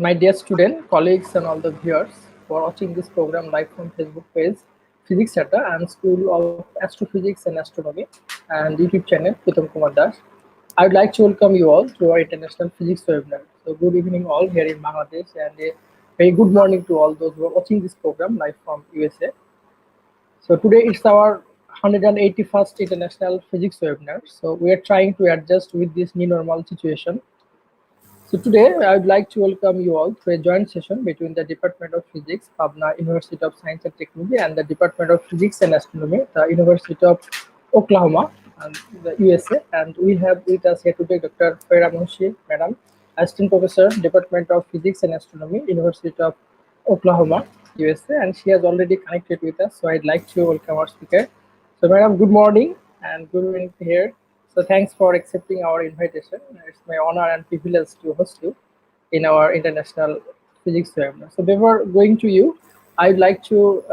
My dear student, colleagues, and all the viewers for watching this program live from Facebook page, Physics Center and School of Astrophysics and Astronomy, and YouTube channel, Pretam Kumar. I would like to welcome you all to our International Physics webinar. So, good evening, all here in Bangladesh, and a very good morning to all those who are watching this program live from USA. So, today it's our 181st International Physics webinar. So, we are trying to adjust with this new normal situation. So today, I would like to welcome you all to a joint session between the Department of Physics, Pabna University of Science and Technology, and the Department of Physics and Astronomy, the University of Oklahoma, and the USA. And we have with us here today Dr. Ferah Munshi, Madam, Assistant Professor, Department of Physics and Astronomy, University of Oklahoma, USA, and she has already connected with us. So I'd like to welcome our speaker. So, Madam, good morning and good evening here. So thanks for accepting our invitation. It's my honor and privilege to host you in our International Physics webinar. So before going to you, I'd like to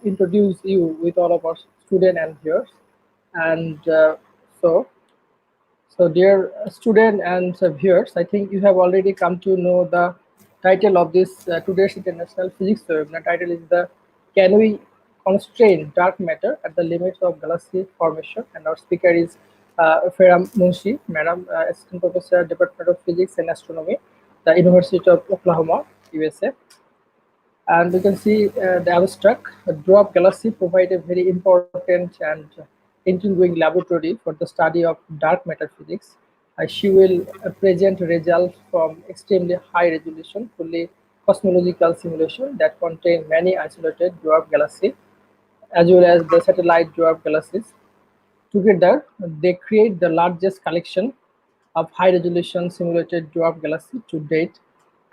introduce you with all of our students and viewers. And so dear student and viewers, I think you have already come to know the title of this today's International Physics webinar. Title is Can We Constrain Dark Matter at the Limits of Galaxy Formation? And our speaker is Ferah Munshi, Madam, Assistant Professor, Department of Physics and Astronomy, the University of Oklahoma, USA. And you can see the abstract. Dwarf Galaxies provide a very important and intriguing laboratory for the study of dark matter physics. She will present results from extremely high resolution, fully cosmological simulation that contain many isolated dwarf galaxies, as well as the satellite dwarf galaxies. Together, they create the largest collection of high-resolution simulated dwarf galaxies to date,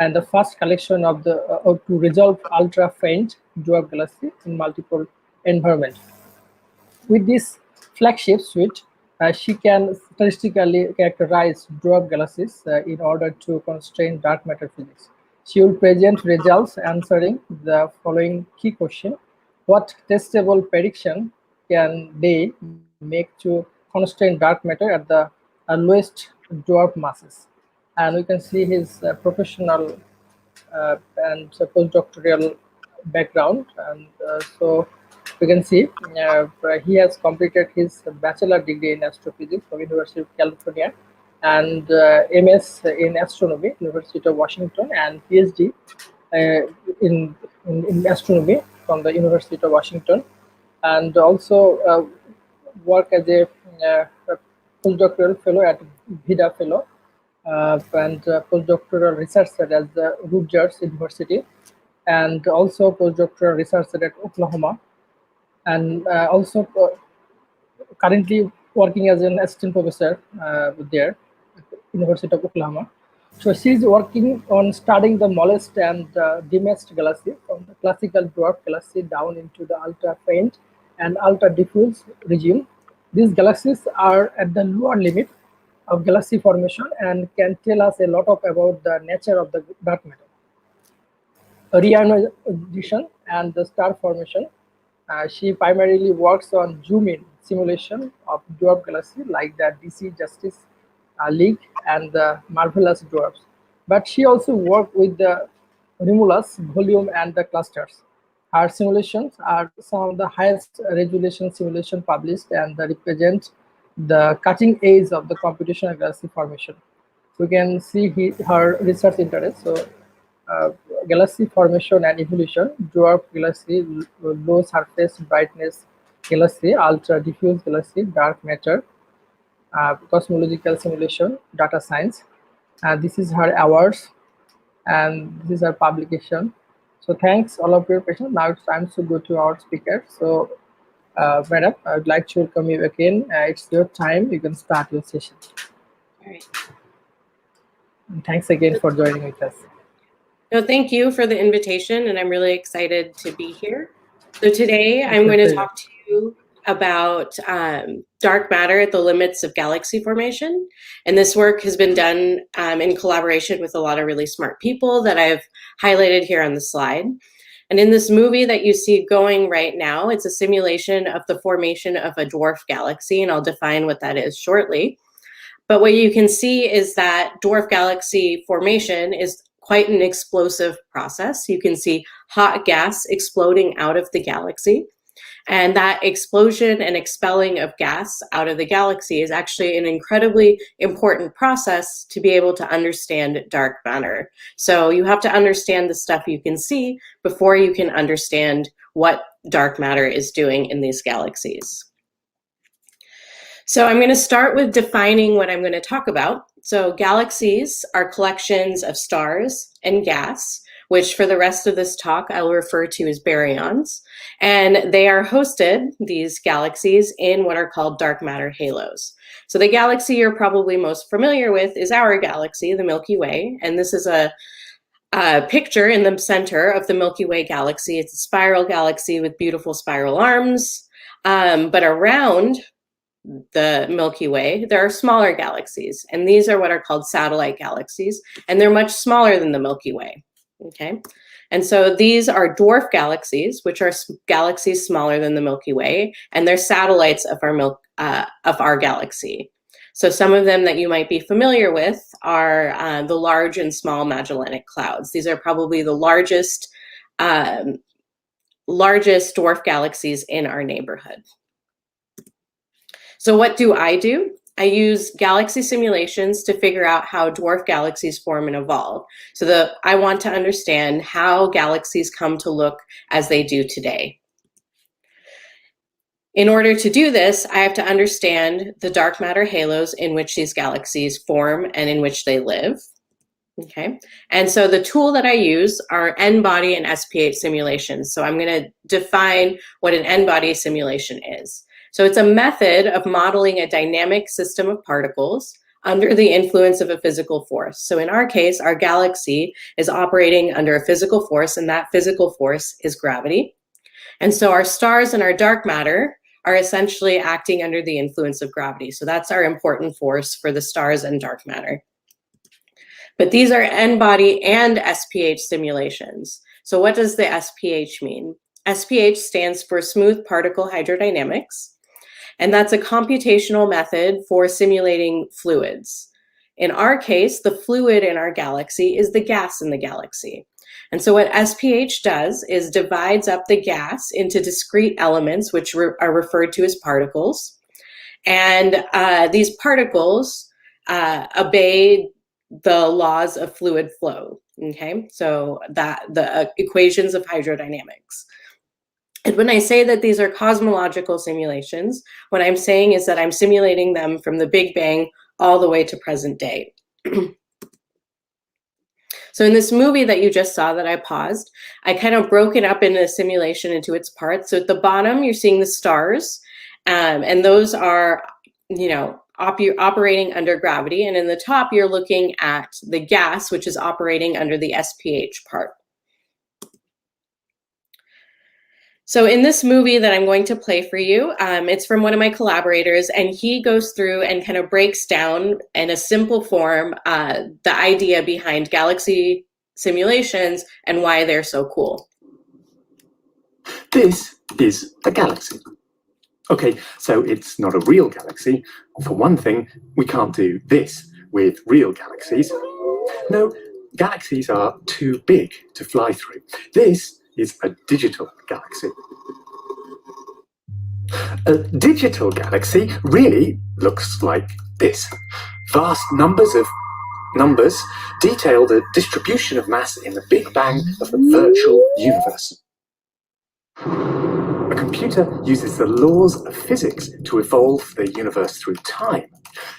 and the first collection of to resolve ultra-faint dwarf galaxies in multiple environments. With this flagship suite, she can statistically characterize dwarf galaxies in order to constrain dark matter physics. She will present results answering the following key question: what testable prediction can they make to constrain dark matter at the lowest dwarf masses? And we can see his professional and postdoctoral background. And so we can see he has completed his bachelor degree in astrophysics from University of California, and MS in astronomy, University of Washington, and PhD in astronomy from the University of Washington, and also work as a postdoctoral fellow at VIDA fellow, and postdoctoral researcher at the Rutgers University, and also postdoctoral researcher at Oklahoma, and also currently working as an assistant professor there at the University of Oklahoma. So she's working on studying the smallest and dimmest galaxy from the classical dwarf galaxy down into the ultra-faint and ultra-diffuse region. These galaxies are at the lower limit of galaxy formation and can tell us a lot about the nature of the dark matter. Reionization and the star formation. She primarily works on zoom-in simulation of dwarf galaxies like the DC Justice League and the Marvelous Dwarfs. But she also worked with the Remulus, volume, and the clusters. Her simulations are some of the highest resolution simulation published, and they represent the cutting edge of the computational galaxy formation. We can see her research interest. So, galaxy formation and evolution, dwarf galaxy, low surface brightness galaxy, ultra diffuse galaxy, dark matter, cosmological simulation, data science. This is her awards, and this is her publication. So thanks all of your patience. Now it's time to go to our speaker. So Madam, I would like to welcome you again. It's your time. You can start your session. All right. And thanks again for joining with us. No, thank you for the invitation, and I'm really excited to be here. So today I'm going to talk to you about dark matter at the limits of galaxy formation. And this work has been done in collaboration with a lot of really smart people that I've highlighted here on the slide. And in this movie that you see going right now, it's a simulation of the formation of a dwarf galaxy, and I'll define what that is shortly. But what you can see is that dwarf galaxy formation is quite an explosive process. You can see hot gas exploding out of the galaxy. And that explosion and expelling of gas out of the galaxy is actually an incredibly important process to be able to understand dark matter. So you have to understand the stuff you can see before you can understand what dark matter is doing in these galaxies. So I'm going to start with defining what I'm going to talk about. So galaxies are collections of stars and gas, which for the rest of this talk I'll refer to as baryons. And they are hosted, these galaxies, in what are called dark matter halos. So the galaxy you're probably most familiar with is our galaxy, the Milky Way. And this is a picture in the center of the Milky Way galaxy. It's a spiral galaxy with beautiful spiral arms. But around the Milky Way, there are smaller galaxies. And these are what are called satellite galaxies. And they're much smaller than the Milky Way. Okay, and so these are dwarf galaxies, which are galaxies smaller than the Milky Way, and they're satellites of our galaxy. So some of them that you might be familiar with are the Large and Small Magellanic Clouds. These are probably the largest dwarf galaxies in our neighborhood. So what do? I use galaxy simulations to figure out how dwarf galaxies form and evolve. So I want to understand how galaxies come to look as they do today. In order to do this, I have to understand the dark matter halos in which these galaxies form and in which they live. Okay, and so the tool that I use are N-body and SPH simulations. So I'm going to define what an N-body simulation is. So it's a method of modeling a dynamic system of particles under the influence of a physical force. So in our case, our galaxy is operating under a physical force, and that physical force is gravity. And so our stars and our dark matter are essentially acting under the influence of gravity. So that's our important force for the stars and dark matter. But these are N-body and SPH simulations. So what does the SPH mean? SPH stands for smooth particle hydrodynamics. And that's a computational method for simulating fluids. In our case, the fluid in our galaxy is the gas in the galaxy. And so what SPH does is divides up the gas into discrete elements, which are referred to as particles. And these particles obey the laws of fluid flow, okay? So the equations of hydrodynamics. And when I say that these are cosmological simulations, what I'm saying is that I'm simulating them from the Big Bang all the way to present day. So in this movie that you just saw that I paused, I kind of broke it up in a simulation into its parts. So at the bottom, you're seeing the stars, and those are, operating under gravity. And in the top, you're looking at the gas, which is operating under the SPH part. So in this movie that I'm going to play for you, it's from one of my collaborators, and he goes through and kind of breaks down in a simple form the idea behind galaxy simulations and why they're so cool. This is a galaxy. Okay, so it's not a real galaxy. For one thing, we can't do this with real galaxies. No, galaxies are too big to fly through. This is a digital galaxy. A digital galaxy really looks like this. Vast numbers of numbers detail the distribution of mass in the Big Bang of the virtual universe. A computer uses the laws of physics to evolve the universe through time.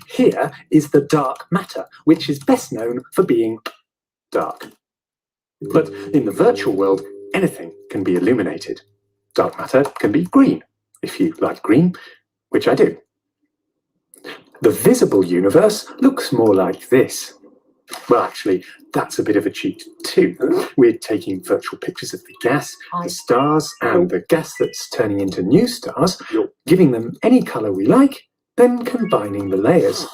Here is the dark matter, which is best known for being dark. But in the virtual world, anything can be illuminated. Dark matter can be green, if you like green, which I do. The visible universe looks more like this. Well, actually, that's a bit of a cheat too. We're taking virtual pictures of the gas, the stars, and the gas that's turning into new stars, giving them any color we like, then combining the layers.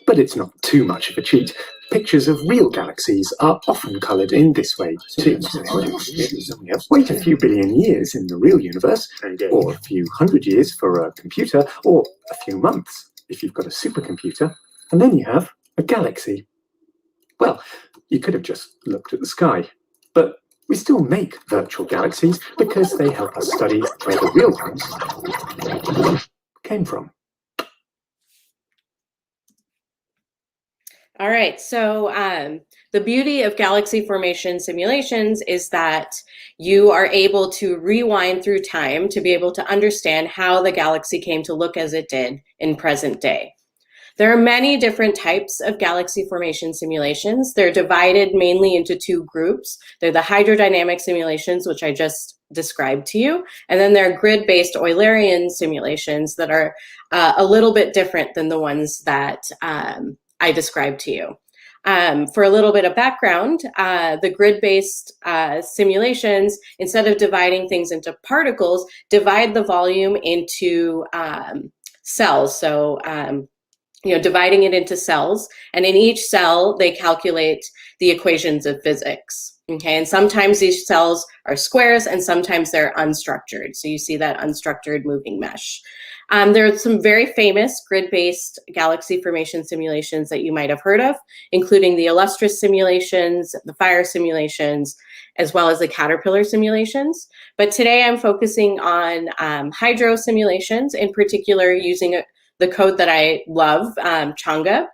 But it's not too much of a cheat. Pictures of real galaxies are often colored in this way too. Wait a few billion years in the real universe, or a few hundred years for a computer, or a few months if you've got a supercomputer, and then you have a galaxy. Well, you could have just looked at the sky. But we still make virtual galaxies because they help us study where the real ones came from. All right, so the beauty of galaxy formation simulations is that you are able to rewind through time to be able to understand how the galaxy came to look as it did in present day. There are many different types of galaxy formation simulations. They're divided mainly into two groups. They're the hydrodynamic simulations, which I just described to you, and then there are grid-based Eulerian simulations that are a little bit different than the ones that I described to you. For a little bit of background, the grid-based simulations, instead of dividing things into particles, divide the volume into cells. So, dividing it into cells, and in each cell, they calculate the equations of physics. Okay, and sometimes these cells are squares and sometimes they're unstructured. So you see that unstructured moving mesh. There are some very famous grid-based galaxy formation simulations that you might have heard of, including the Illustris simulations, the Fire simulations, as well as the Caterpillar simulations. But today I'm focusing on hydro simulations, in particular using the code that I love, Changa.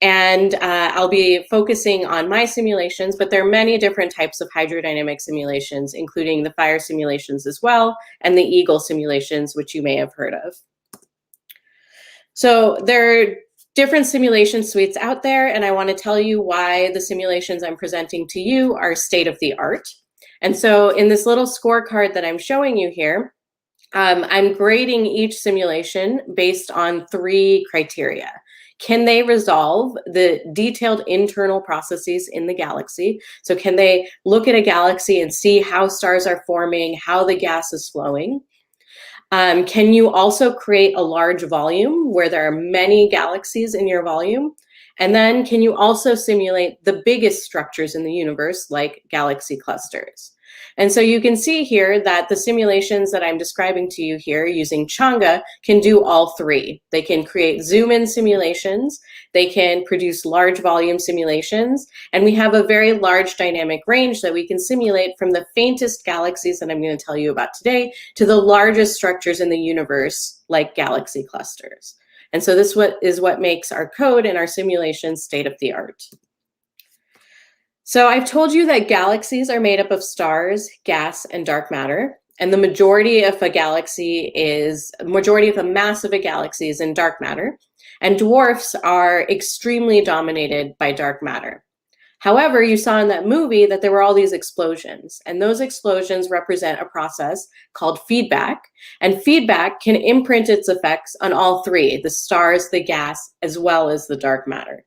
And I'll be focusing on my simulations, but there are many different types of hydrodynamic simulations, including the Fire simulations as well, and the Eagle simulations, which you may have heard of. So there are different simulation suites out there, and I want to tell you why the simulations I'm presenting to you are state of the art. And so in this little scorecard that I'm showing you here, I'm grading each simulation based on 3 criteria. Can they resolve the detailed internal processes in the galaxy? So can they look at a galaxy and see how stars are forming, how the gas is flowing? Can you also create a large volume where there are many galaxies in your volume? And then can you also simulate the biggest structures in the universe, like galaxy clusters? And so you can see here that the simulations that I'm describing to you here using Changa can do all 3. They can create zoom-in simulations, they can produce large volume simulations, and we have a very large dynamic range that we can simulate from the faintest galaxies that I'm going to tell you about today to the largest structures in the universe, like galaxy clusters. And so this is what makes our code and our simulations state of the art. So I've told you that galaxies are made up of stars, gas, and dark matter, and the majority of the mass of a galaxy is in dark matter, and dwarfs are extremely dominated by dark matter. However, you saw in that movie that there were all these explosions, and those explosions represent a process called feedback, and feedback can imprint its effects on all 3, the stars, the gas, as well as the dark matter.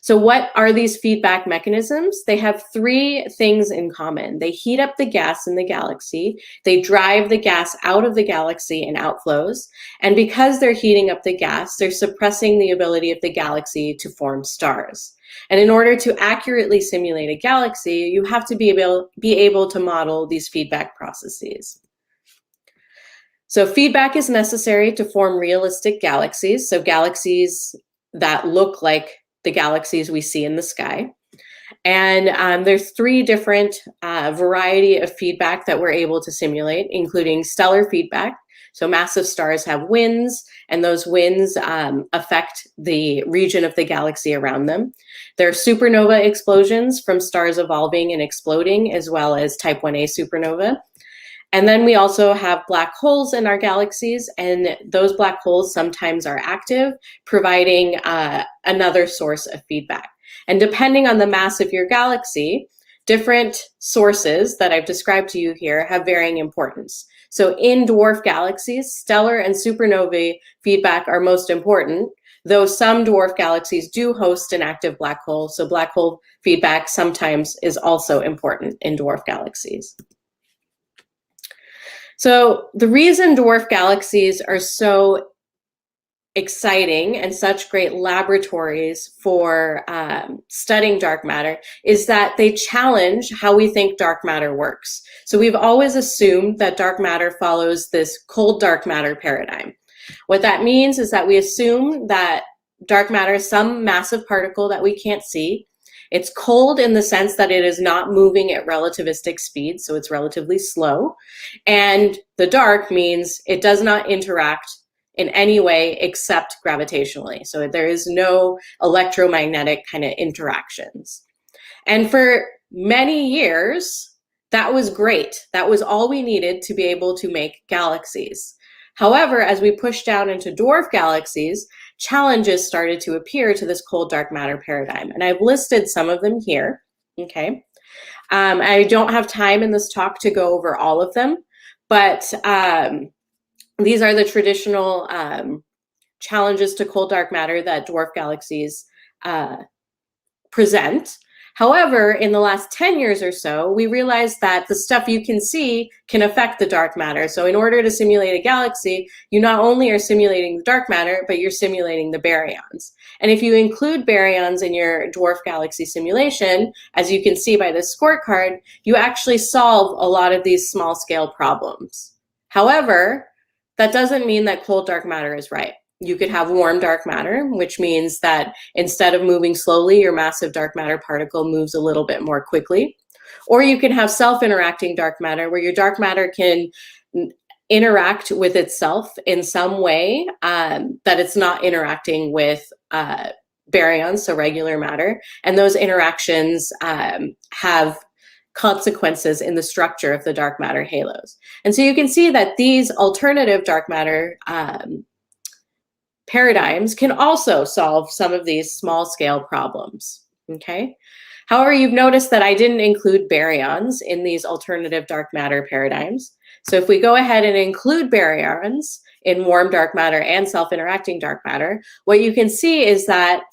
So what are these feedback mechanisms? They have 3 things in common. They heat up the gas in the galaxy, they drive the gas out of the galaxy in outflows, and because they're heating up the gas, they're suppressing the ability of the galaxy to form stars. And in order to accurately simulate a galaxy, you have to be able to model these feedback processes. So feedback is necessary to form realistic galaxies, so galaxies that look like the galaxies we see in the sky. And there's 3 different variety of feedback that we're able to simulate, including stellar feedback. So massive stars have winds, and those winds affect the region of the galaxy around them. There are supernova explosions from stars evolving and exploding, as well as type 1a supernova. And then we also have black holes in our galaxies, and those black holes sometimes are active, providing another source of feedback. And depending on the mass of your galaxy, different sources that I've described to you here have varying importance. So in dwarf galaxies, stellar and supernovae feedback are most important, though some dwarf galaxies do host an active black hole, so black hole feedback sometimes is also important in dwarf galaxies. So the reason dwarf galaxies are so exciting and such great laboratories for studying dark matter is that they challenge how we think dark matter works. So we've always assumed that dark matter follows this cold dark matter paradigm. What that means is that we assume that dark matter is some massive particle that we can't see, It's cold in the sense that it is not moving at relativistic speed, so it's relatively slow. And the dark means it does not interact in any way except gravitationally. So there is no electromagnetic kind of interactions. And for many years, that was great. That was all we needed to be able to make galaxies. However, as we pushed down into dwarf galaxies, challenges started to appear to this cold dark matter paradigm. And I've listed some of them here, okay? I don't have time in this talk to go over all of them, but these are the traditional challenges to cold dark matter that dwarf galaxies present. However, in the last 10 years or so, we realized that the stuff you can see can affect the dark matter. So in order to simulate a galaxy, you not only are simulating the dark matter, but you're simulating the baryons. And if you include baryons in your dwarf galaxy simulation, as you can see by this scorecard, you actually solve a lot of these small scale problems. However, that doesn't mean that cold dark matter is right. You could have warm dark matter, which means that instead of moving slowly, your massive dark matter particle moves a little bit more quickly. Or you can have self-interacting dark matter, where your dark matter can interact with itself in some way that it's not interacting with baryons, so regular matter. And those interactions have consequences in the structure of the dark matter halos. And so you can see that these alternative dark matter paradigms can also solve some of these small scale problems, okay? However, you've noticed that I didn't include baryons in these alternative dark matter paradigms. So if we go ahead and include baryons in warm dark matter and self-interacting dark matter, what you can see is that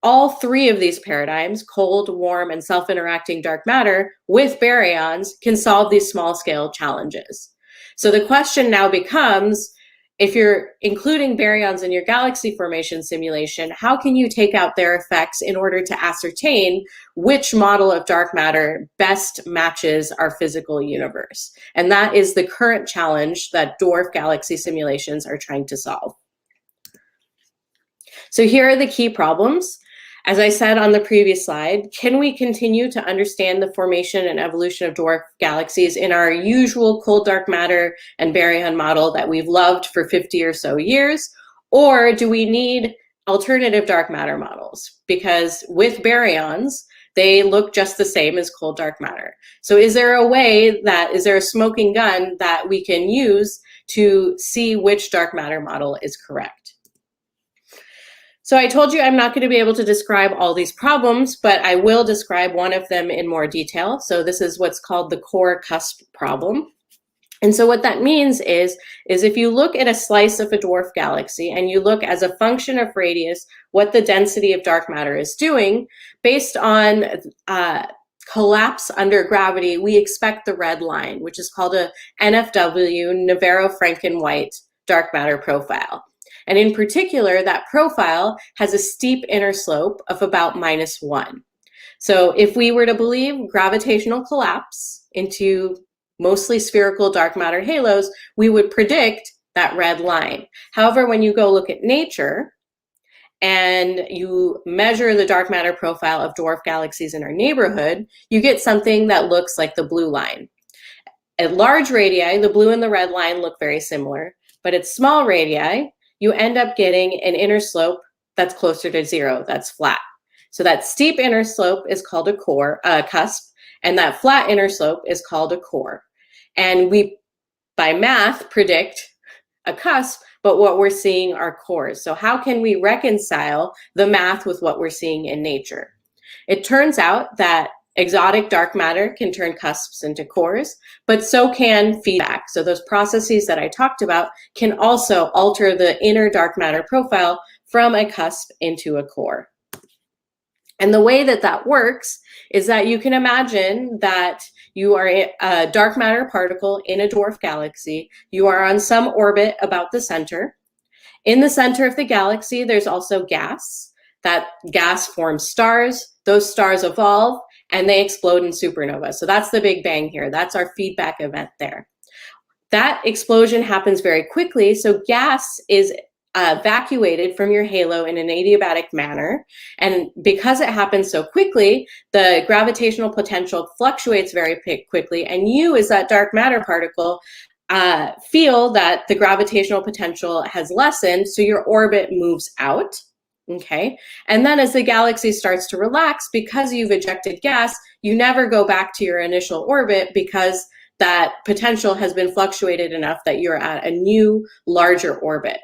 all three of these paradigms, cold, warm, and self-interacting dark matter with baryons, can solve these small scale challenges. So the question now becomes, if you're including baryons in your galaxy formation simulation, how can you take out their effects in order to ascertain which model of dark matter best matches our physical universe? And that is the current challenge that dwarf galaxy simulations are trying to solve. So here are the key problems. As I said on the previous slide, can we continue to understand the formation and evolution of dwarf galaxies in our usual cold dark matter and baryon model that we've loved for 50 or so years? Or do we need alternative dark matter models? Because with baryons, they look just the same as cold dark matter. So is there a smoking gun that we can use to see which dark matter model is correct? So I told you I'm not going to be able to describe all these problems, but I will describe one of them in more detail. So this is what's called the core cusp problem. And so what that means is if you look at a slice of a dwarf galaxy and you look as a function of radius, what the density of dark matter is doing, based on collapse under gravity, we expect the red line, which is called a NFW, Navarro-Franken-White dark matter profile. And in particular, that profile has a steep inner slope of about -1. So if we were to believe gravitational collapse into mostly spherical dark matter halos, we would predict that red line. However, when you go look at nature and you measure the dark matter profile of dwarf galaxies in our neighborhood, you get something that looks like the blue line. At large radii, the blue and the red line look very similar, but at small radii, you end up getting an inner slope that's closer to 0, that's flat. So that steep inner slope is called a cusp, and that flat inner slope is called a core. And we, by math, predict a cusp, but what we're seeing are cores. So how can we reconcile the math with what we're seeing in nature? It turns out that exotic dark matter can turn cusps into cores, but so can feedback. So those processes that I talked about can also alter the inner dark matter profile from a cusp into a core. And the way that that works is that you can imagine that you are a dark matter particle in a dwarf galaxy. You are on some orbit about the center. In the center of the galaxy, there's also gas. That gas forms stars. Those stars evolve and they explode in supernova. So that's the Big Bang here. That's our feedback event there. That explosion happens very quickly. So gas is evacuated from your halo in an adiabatic manner. And because it happens so quickly, the gravitational potential fluctuates very quickly. And you, as that dark matter particle, feel that the gravitational potential has lessened, so your orbit moves out. Okay, and then as the galaxy starts to relax, because you've ejected gas, you never go back to your initial orbit because that potential has been fluctuated enough that you're at a new, larger orbit.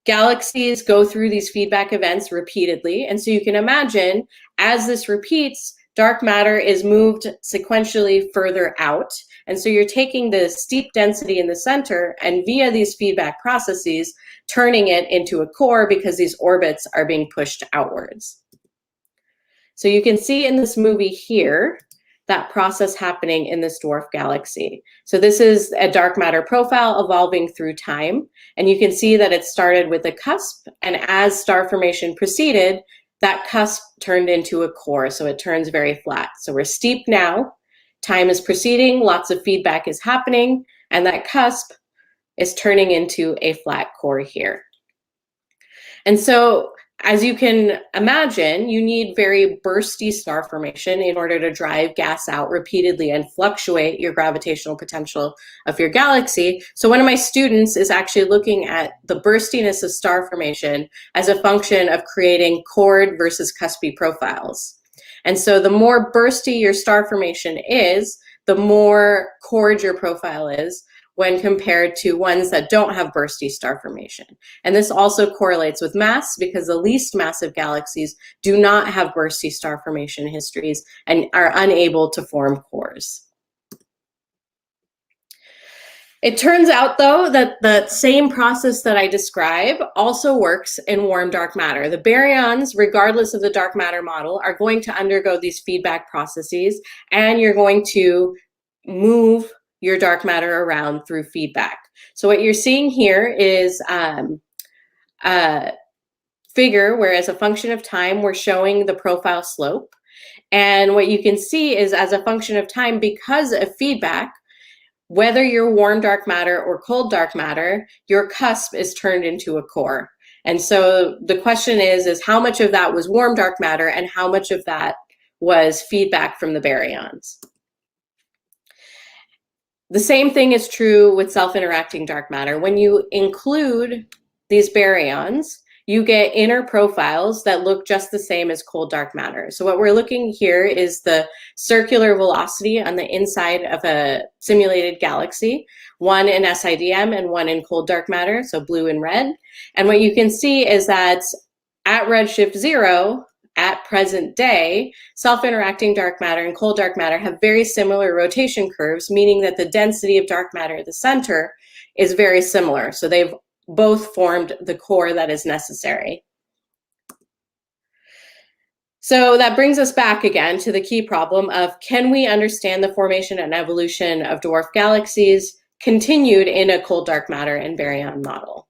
Galaxies go through these feedback events repeatedly, and so you can imagine as this repeats, dark matter is moved sequentially further out. And so you're taking the steep density in the center and via these feedback processes, turning it into a core because these orbits are being pushed outwards. So you can see in this movie here, that process happening in this dwarf galaxy. So this is a dark matter profile evolving through time. And you can see that it started with a cusp. And as star formation proceeded, that cusp turned into a core. So it turns very flat. So we're steep now. Time is proceeding. Lots of feedback is happening. And that cusp is turning into a flat core here. And so as you can imagine, you need very bursty star formation in order to drive gas out repeatedly and fluctuate your gravitational potential of your galaxy. So one of my students is actually looking at the burstiness of star formation as a function of creating chord versus cuspy profiles. And so the more bursty your star formation is, the more chord your profile is, when compared to ones that don't have bursty star formation. And this also correlates with mass because the least massive galaxies do not have bursty star formation histories and are unable to form cores. It turns out, though, that the same process that I describe also works in warm dark matter. The baryons, regardless of the dark matter model, are going to undergo these feedback processes, and you're going to move your dark matter around through feedback. So what you're seeing here is a figure where as a function of time, we're showing the profile slope. And what you can see is as a function of time, because of feedback, whether you're warm dark matter or cold dark matter, your cusp is turned into a core. And so the question is how much of that was warm dark matter and how much of that was feedback from the baryons? The same thing is true with self-interacting dark matter. When you include these baryons, you get inner profiles that look just the same as cold dark matter. So what we're looking here is the circular velocity on the inside of a simulated galaxy, one in SIDM and one in cold dark matter, so blue and red. And what you can see is that at redshift 0, at present day, self-interacting dark matter and cold dark matter have very similar rotation curves, meaning that the density of dark matter at the center is very similar. So they've both formed the core that is necessary. So that brings us back again to the key problem of, can we understand the formation and evolution of dwarf galaxies continued in a cold dark matter and baryon model?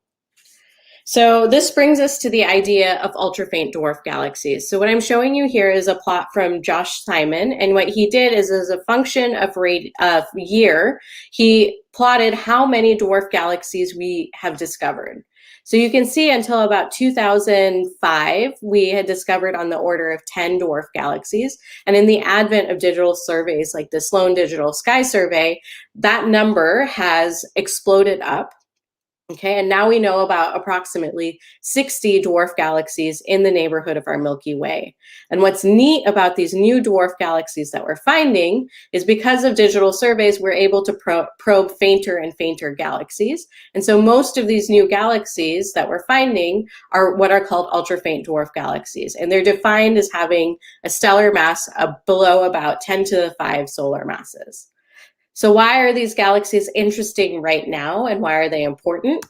So this brings us to the idea of ultra-faint dwarf galaxies. So what I'm showing you here is a plot from Josh Simon, and what he did is as a function of year, he plotted how many dwarf galaxies we have discovered. So you can see until about 2005, we had discovered on the order of 10 dwarf galaxies. And in the advent of digital surveys like the Sloan Digital Sky Survey, that number has exploded up. Okay, and now we know about approximately 60 dwarf galaxies in the neighborhood of our Milky Way. And what's neat about these new dwarf galaxies that we're finding is because of digital surveys, we're able to probe fainter and fainter galaxies. And so most of these new galaxies that we're finding are what are called ultra-faint dwarf galaxies. And they're defined as having a stellar mass below about 10 to the 5 solar masses. So why are these galaxies interesting right now and why are they important?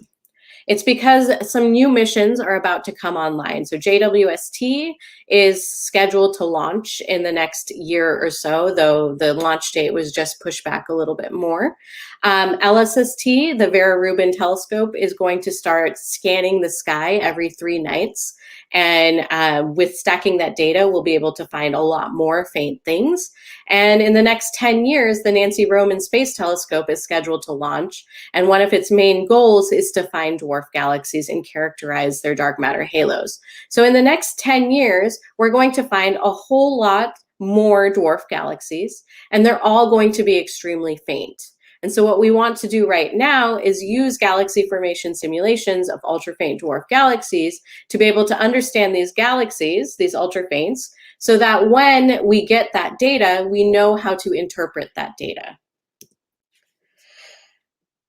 It's because some new missions are about to come online. So JWST is scheduled to launch in the next year or so, though the launch date was just pushed back a little bit more. LSST, the Vera Rubin telescope, is going to start scanning the sky every 3 nights. And with stacking that data, we'll be able to find a lot more faint things. And in the next 10 years, the Nancy Roman Space Telescope is scheduled to launch. And one of its main goals is to find dwarf galaxies and characterize their dark matter halos. So in the next 10 years, we're going to find a whole lot more dwarf galaxies, and they're all going to be extremely faint. And so what we want to do right now is use galaxy formation simulations of ultra-faint dwarf galaxies to be able to understand these galaxies, these ultra-faints, so that when we get that data, we know how to interpret that data.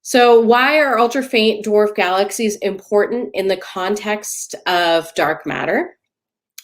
So why are ultra-faint dwarf galaxies important in the context of dark matter?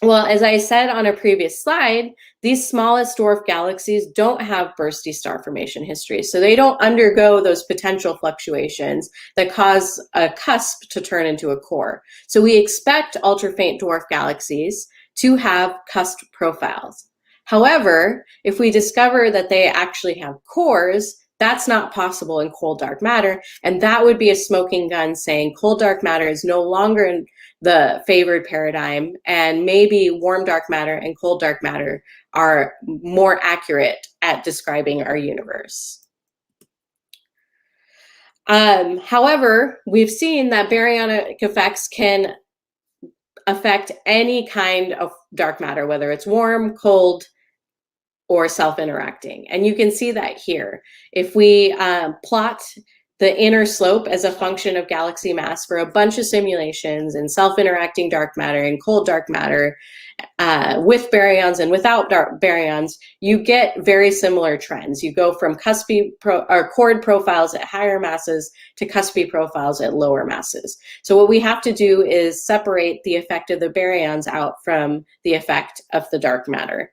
Well, as I said on a previous slide, these smallest dwarf galaxies don't have bursty star formation histories, so they don't undergo those potential fluctuations that cause a cusp to turn into a core. So we expect ultra-faint dwarf galaxies to have cusp profiles. However, if we discover that they actually have cores, that's not possible in cold dark matter, and that would be a smoking gun saying cold dark matter is no longer the favored paradigm, and maybe warm dark matter and cold dark matter are more accurate at describing our universe. However, we've seen that baryonic effects can affect any kind of dark matter, whether it's warm, cold, or self-interacting. And you can see that here. If we plot the inner slope as a function of galaxy mass for a bunch of simulations in self-interacting dark matter and cold dark matter with baryons and without baryons, you get very similar trends. You go from chord profiles at higher masses to cuspy profiles at lower masses. So what we have to do is separate the effect of the baryons out from the effect of the dark matter.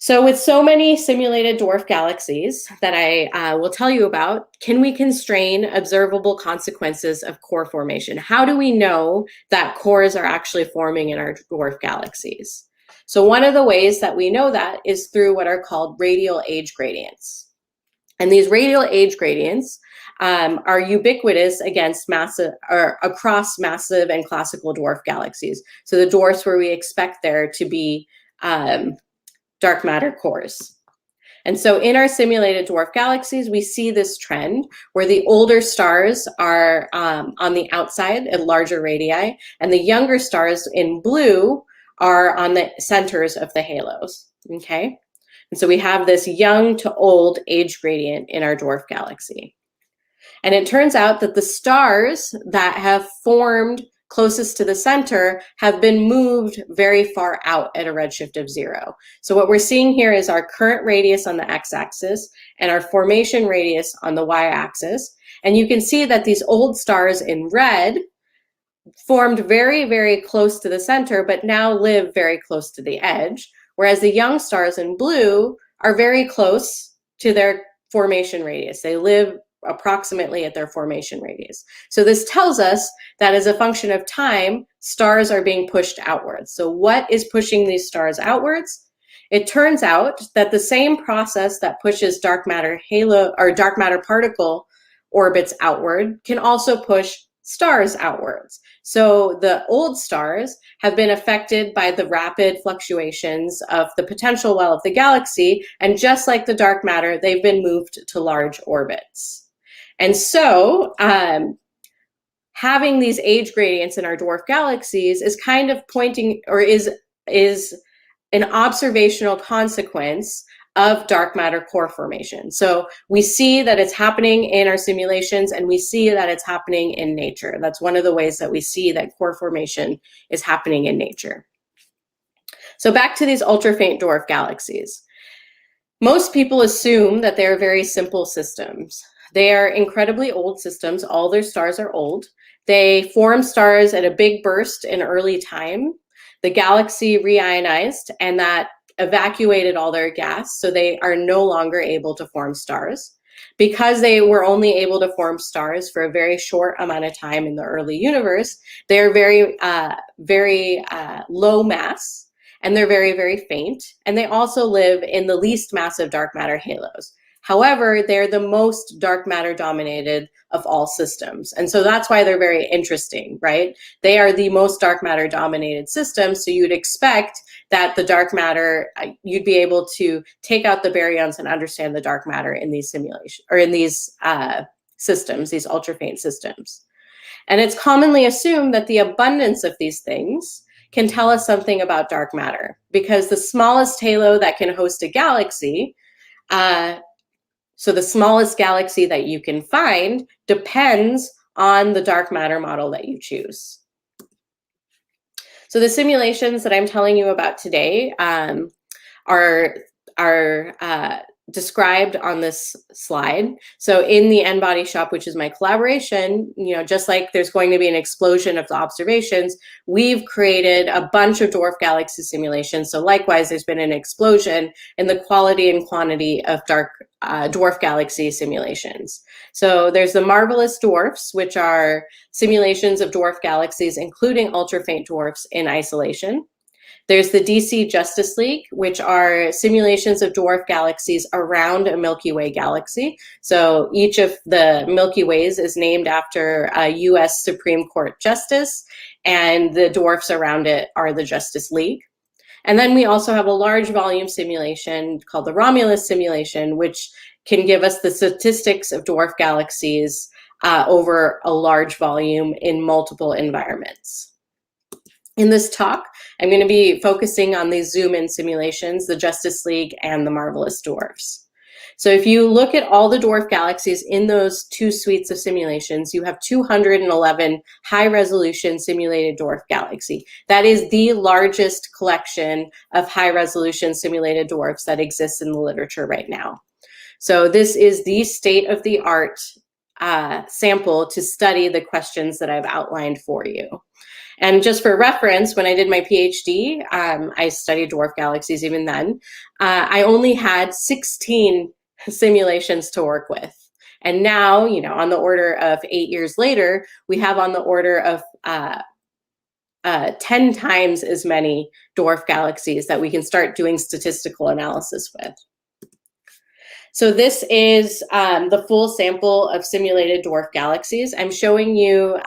So with so many simulated dwarf galaxies that I will tell you about, can we constrain observable consequences of core formation? How do we know that cores are actually forming in our dwarf galaxies? So one of the ways that we know that is through what are called radial age gradients. And these radial age gradients are ubiquitous against massive or across massive and classical dwarf galaxies. So the dwarfs where we expect there to be dark matter cores. And so in our simulated dwarf galaxies, we see this trend where the older stars are on the outside at larger radii, and the younger stars in blue are on the centers of the halos, okay? And so we have this young to old age gradient in our dwarf galaxy. And it turns out that the stars that have formed closest to the center have been moved very far out at a redshift of 0. So what we're seeing here is our current radius on the x-axis and our formation radius on the y-axis. And you can see that these old stars in red formed very, very close to the center, but now live very close to the edge, whereas the young stars in blue are very close to their formation radius. They live approximately at their formation radius. So this tells us that as a function of time, stars are being pushed outwards. So what is pushing these stars outwards? It turns out that the same process that pushes dark matter halo or dark matter particle orbits outward can also push stars outwards. So the old stars have been affected by the rapid fluctuations of the potential well of the galaxy, and just like the dark matter, they've been moved to large orbits. And so having these age gradients in our dwarf galaxies is kind of pointing, or is an observational consequence of dark matter core formation. So we see that it's happening in our simulations, and we see that it's happening in nature. That's one of the ways that we see that core formation is happening in nature. So back to these ultra-faint dwarf galaxies. Most people assume that they're very simple systems. They are incredibly old systems. All their stars are old. They form stars at a big burst in early time. The galaxy reionized, and that evacuated all their gas, so they are no longer able to form stars. Because they were only able to form stars for a very short amount of time in the early universe, they're very low mass, and they're very, very faint. And they also live in the least massive dark matter halos. However, they're the most dark matter dominated of all systems. And so that's why they're very interesting, right? They are the most dark matter dominated systems. So you'd expect that the dark matter, you'd be able to take out the baryons and understand the dark matter in these simulations, or in these systems, these ultra faint systems. And it's commonly assumed that the abundance of these things can tell us something about dark matter, because the smallest halo that can host a galaxy, so the smallest galaxy that you can find, depends on the dark matter model that you choose. So the simulations that I'm telling you about today are described on this slide. So in the N-Body Shop, which is my collaboration, just like there's going to be an explosion of the observations, we've created a bunch of dwarf galaxy simulations. So likewise, there's been an explosion in the quality and quantity of dwarf galaxy simulations. So there's the Marvelous Dwarfs, which are simulations of dwarf galaxies, including ultra faint dwarfs in isolation. There's the DC Justice League, which are simulations of dwarf galaxies around a Milky Way galaxy. So each of the Milky Ways is named after a US Supreme Court justice, and the dwarfs around it are the Justice League. And then we also have a large volume simulation called the Romulus simulation, which can give us the statistics of dwarf galaxies over a large volume in multiple environments. In this talk, I'm going to be focusing on these zoom-in simulations, the Justice League and the Marvelous Dwarfs. So if you look at all the dwarf galaxies in those two suites of simulations, you have 211 high-resolution simulated dwarf galaxy. That is the largest collection of high-resolution simulated dwarfs that exists in the literature right now. So this is the state-of-the-art sample to study the questions that I've outlined for you. And just for reference, when I did my PhD, I studied dwarf galaxies even then. I only had 16 simulations to work with. And now, on the order of 8 years later, we have on the order of 10 times as many dwarf galaxies that we can start doing statistical analysis with. So this is the full sample of simulated dwarf galaxies. I'm showing you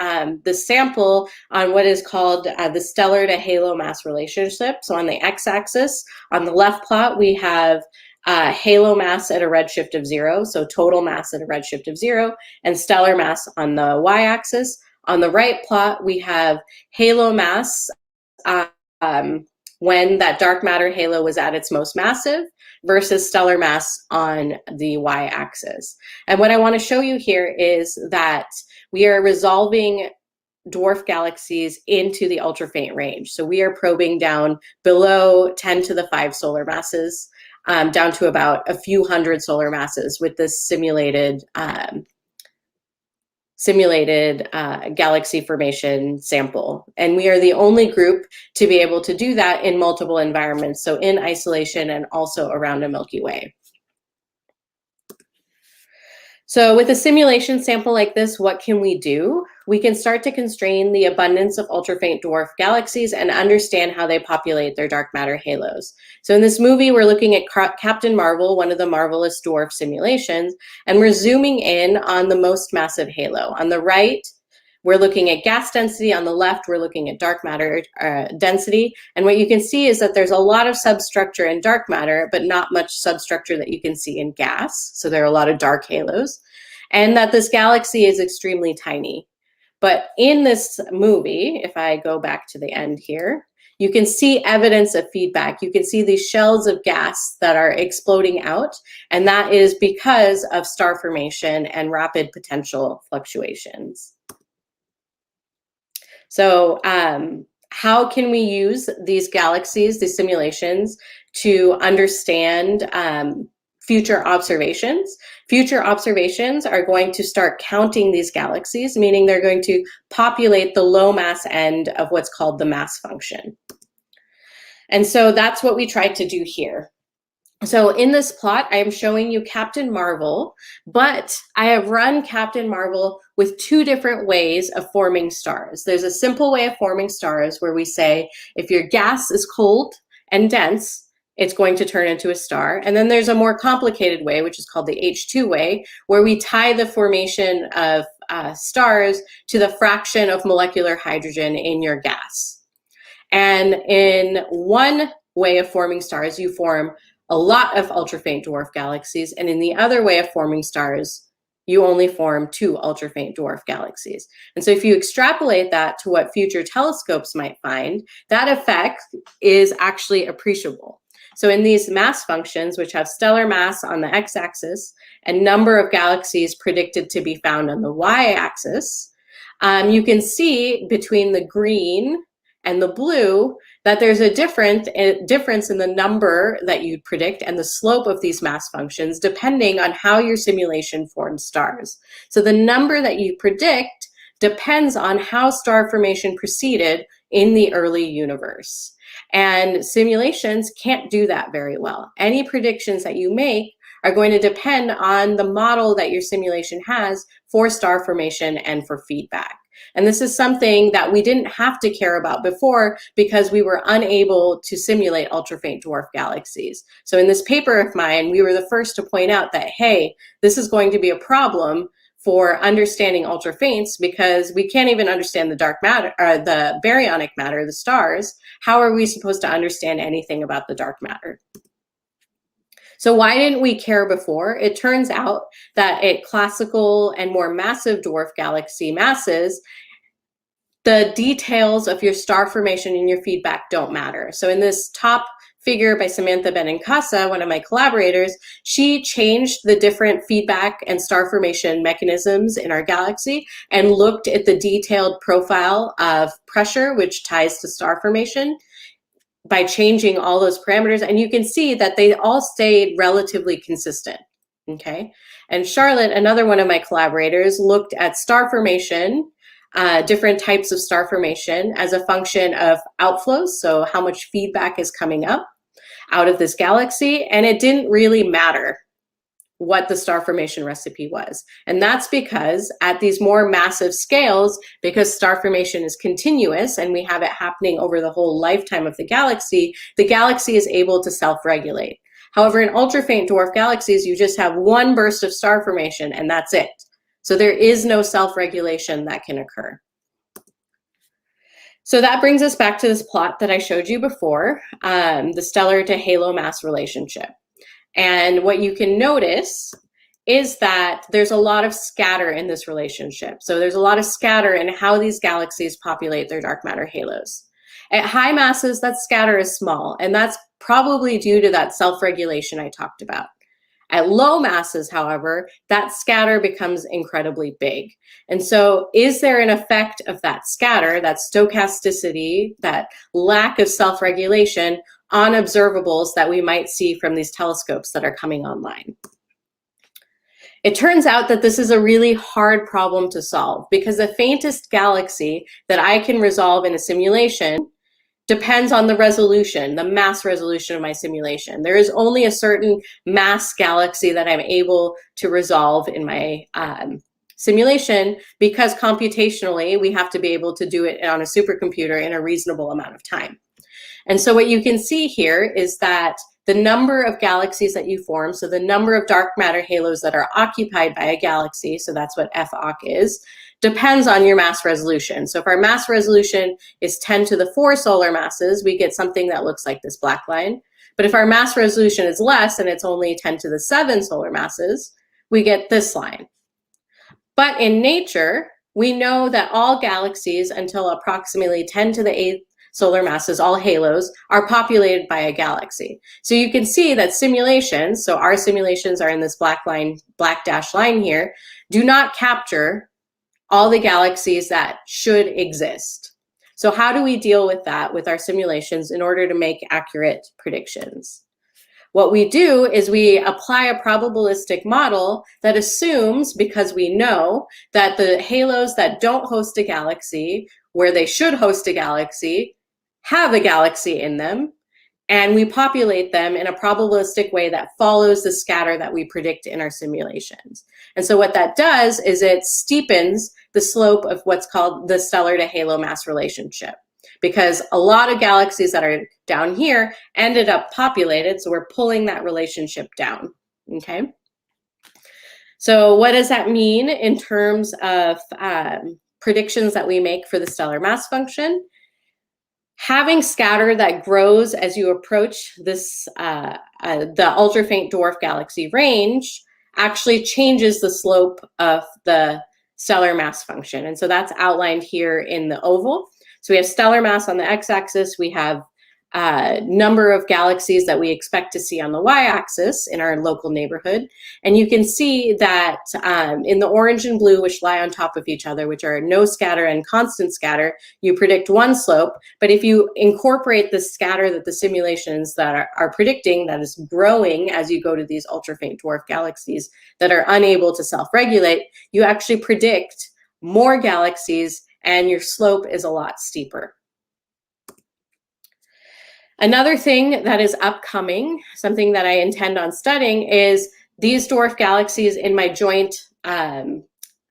the sample on what is called the stellar to halo mass relationship. So on the x-axis, on the left plot, we have halo mass at a redshift of 0, so total mass at a redshift of 0, and stellar mass on the y-axis. On the right plot, we have halo mass when that dark matter halo was at its most massive, versus stellar mass on the y-axis. And what I want to show you here is that we are resolving dwarf galaxies into the ultra-faint range. So we are probing down below 10 to the 5 solar masses, down to about a few hundred solar masses with this simulated galaxy formation sample. And we are the only group to be able to do that in multiple environments, so in isolation and also around a Milky Way. So with a simulation sample like this, what can we do? We can start to constrain the abundance of ultra-faint dwarf galaxies and understand how they populate their dark matter halos. So in this movie, we're looking at Captain Marvel, one of the Marvelous Dwarf simulations, and we're zooming in on the most massive halo. On the right, we're looking at gas density. On the left, we're looking at dark matter density. And what you can see is that there's a lot of substructure in dark matter, but not much substructure that you can see in gas. So there are a lot of dark halos. And that this galaxy is extremely tiny. But in this movie, if I go back to the end here, you can see evidence of feedback. You can see these shells of gas that are exploding out, and that is because of star formation and rapid potential fluctuations. So how can we use these galaxies, these simulations, to understand future observations? Future observations are going to start counting these galaxies, meaning they're going to populate the low mass end of what's called the mass function. And so that's what we tried to do here. So in this plot, I am showing you Captain Marvel, but I have run Captain Marvel with two different ways of forming stars. There's a simple way of forming stars where we say, if your gas is cold and dense, it's going to turn into a star. And then there's a more complicated way, which is called the H2 way, where we tie the formation of stars to the fraction of molecular hydrogen in your gas. And in one way of forming stars, you form a lot of ultra-faint dwarf galaxies, and in the other way of forming stars, you only form 2 ultra-faint dwarf galaxies. And so if you extrapolate that to what future telescopes might find, that effect is actually appreciable. So in these mass functions, which have stellar mass on the x-axis and number of galaxies predicted to be found on the y-axis, you can see between the green and the blue that there's a difference in the number that you'd predict and the slope of these mass functions depending on how your simulation forms stars. So the number that you predict depends on how star formation proceeded in the early universe. And simulations can't do that very well. Any predictions that you make are going to depend on the model that your simulation has for star formation and for feedback. And this is something that we didn't have to care about before because we were unable to simulate ultra-faint dwarf galaxies. So in this paper of mine, we were the first to point out that, hey, this is going to be a problem for understanding ultra-faints because we can't even understand the dark matter, or the baryonic matter, the stars. How are we supposed to understand anything about the dark matter? So why didn't we care before? It turns out that at classical and more massive dwarf galaxy masses, the details of your star formation and your feedback don't matter. So in this top figure by Samantha Benincasa, one of my collaborators, she changed the different feedback and star formation mechanisms in our galaxy and looked at the detailed profile of pressure, which ties to star formation, by changing all those parameters, and you can see that they all stayed relatively consistent, okay? And Charlotte, another one of my collaborators, looked at star formation, different types of star formation as a function of outflows, so how much feedback is coming up out of this galaxy, and it didn't really matter what the star formation recipe was. And that's because at these more massive scales, because star formation is continuous and we have it happening over the whole lifetime of the galaxy is able to self-regulate. However, in ultra-faint dwarf galaxies, you just have one burst of star formation and that's it. So there is no self-regulation that can occur. So that brings us back to this plot that I showed you before, the stellar to halo mass relationship. And what you can notice is that there's a lot of scatter in this relationship. So there's a lot of scatter in how these galaxies populate their dark matter halos. At high masses, that scatter is small, and that's probably due to that self-regulation I talked about. At low masses, however, that scatter becomes incredibly big. And so is there an effect of that scatter, that stochasticity, that lack of self-regulation on observables that we might see from these telescopes that are coming online? It turns out that this is a really hard problem to solve because the faintest galaxy that I can resolve in a simulation depends on the resolution, the mass resolution of my simulation. There is only a certain mass galaxy that I'm able to resolve in my simulation because computationally we have to be able to do it on a supercomputer in a reasonable amount of time. And so what you can see here is that the number of galaxies that you form, so the number of dark matter halos that are occupied by a galaxy, so that's what FOC is, depends on your mass resolution. So if our mass resolution is 10 to the 4 solar masses, we get something that looks like this black line. But if our mass resolution is less and it's only 10 to the 7 solar masses, we get this line. But in nature, we know that all galaxies until approximately 10 to the 8 solar masses, all halos, are populated by a galaxy. So you can see that simulations, so our simulations are in this black line, black dashed line here, do not capture all the galaxies that should exist. So how do we deal with that with our simulations in order to make accurate predictions? What we do is we apply a probabilistic model that assumes, because we know that the halos that don't host a galaxy, where they should host a galaxy, have a galaxy in them, and we populate them in a probabilistic way that follows the scatter that we predict in our simulations. And so what that does is it steepens the slope of what's called the stellar to halo mass relationship. because a lot of galaxies that are down here ended up populated, so we're pulling that relationship down, okay? So what does that mean in terms of predictions that we make for the stellar mass function? Having scatter that grows as you approach this, the ultra-faint dwarf galaxy range actually changes the slope of the stellar mass function. And so that's outlined here in the oval. So we have stellar mass on the x-axis, we have number of galaxies that we expect to see on the y-axis in our local neighborhood. And you can see that in the orange and blue, which lie on top of each other, which are no scatter and constant scatter, you predict one slope. But if you incorporate the scatter that the simulations that are predicting, that is growing as you go to these ultra-faint dwarf galaxies that are unable to self-regulate, you actually predict more galaxies and your slope is a lot steeper. Another thing that is upcoming, something that I intend on studying, is these dwarf galaxies in my joint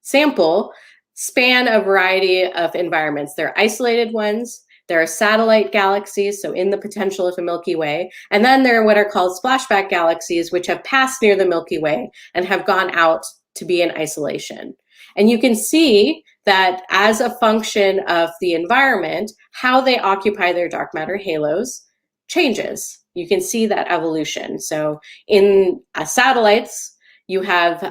sample span a variety of environments. They're isolated ones, there are satellite galaxies, so in the potential of the Milky Way, and then there are what are called splashback galaxies, which have passed near the Milky Way and have gone out to be in isolation. And you can see that as a function of the environment, how they occupy their dark matter halos changes. You can see that evolution. So in satellites, you have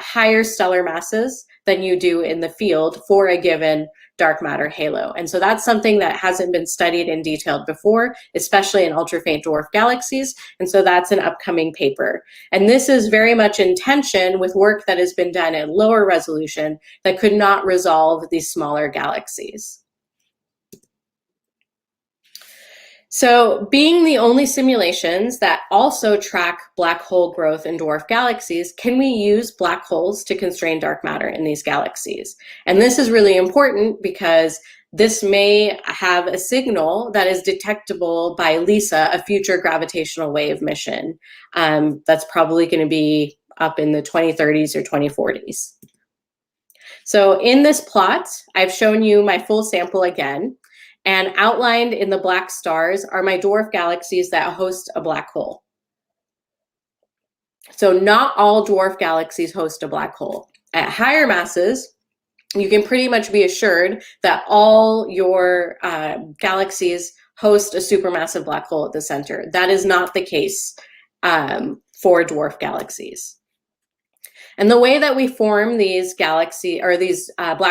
higher stellar masses than you do in the field for a given dark matter halo. And so that's something that hasn't been studied in detail before, especially in ultra-faint dwarf galaxies. And so that's an upcoming paper. And this is very much in tension with work that has been done at lower resolution that could not resolve these smaller galaxies. So being the only simulations that also track black hole growth in dwarf galaxies, can we use black holes to constrain dark matter in these galaxies? And this is really important because this may have a signal that is detectable by LISA, a future gravitational wave mission. That's probably going to be up in the 2030s or 2040s. So in this plot, I've shown you my full sample again. And outlined in the black stars are my dwarf galaxies that host a black hole. So not all dwarf galaxies host a black hole. At higher masses, you can pretty much be assured that all your galaxies host a supermassive black hole at the center. That is not the case for dwarf galaxies. And the way that we form these black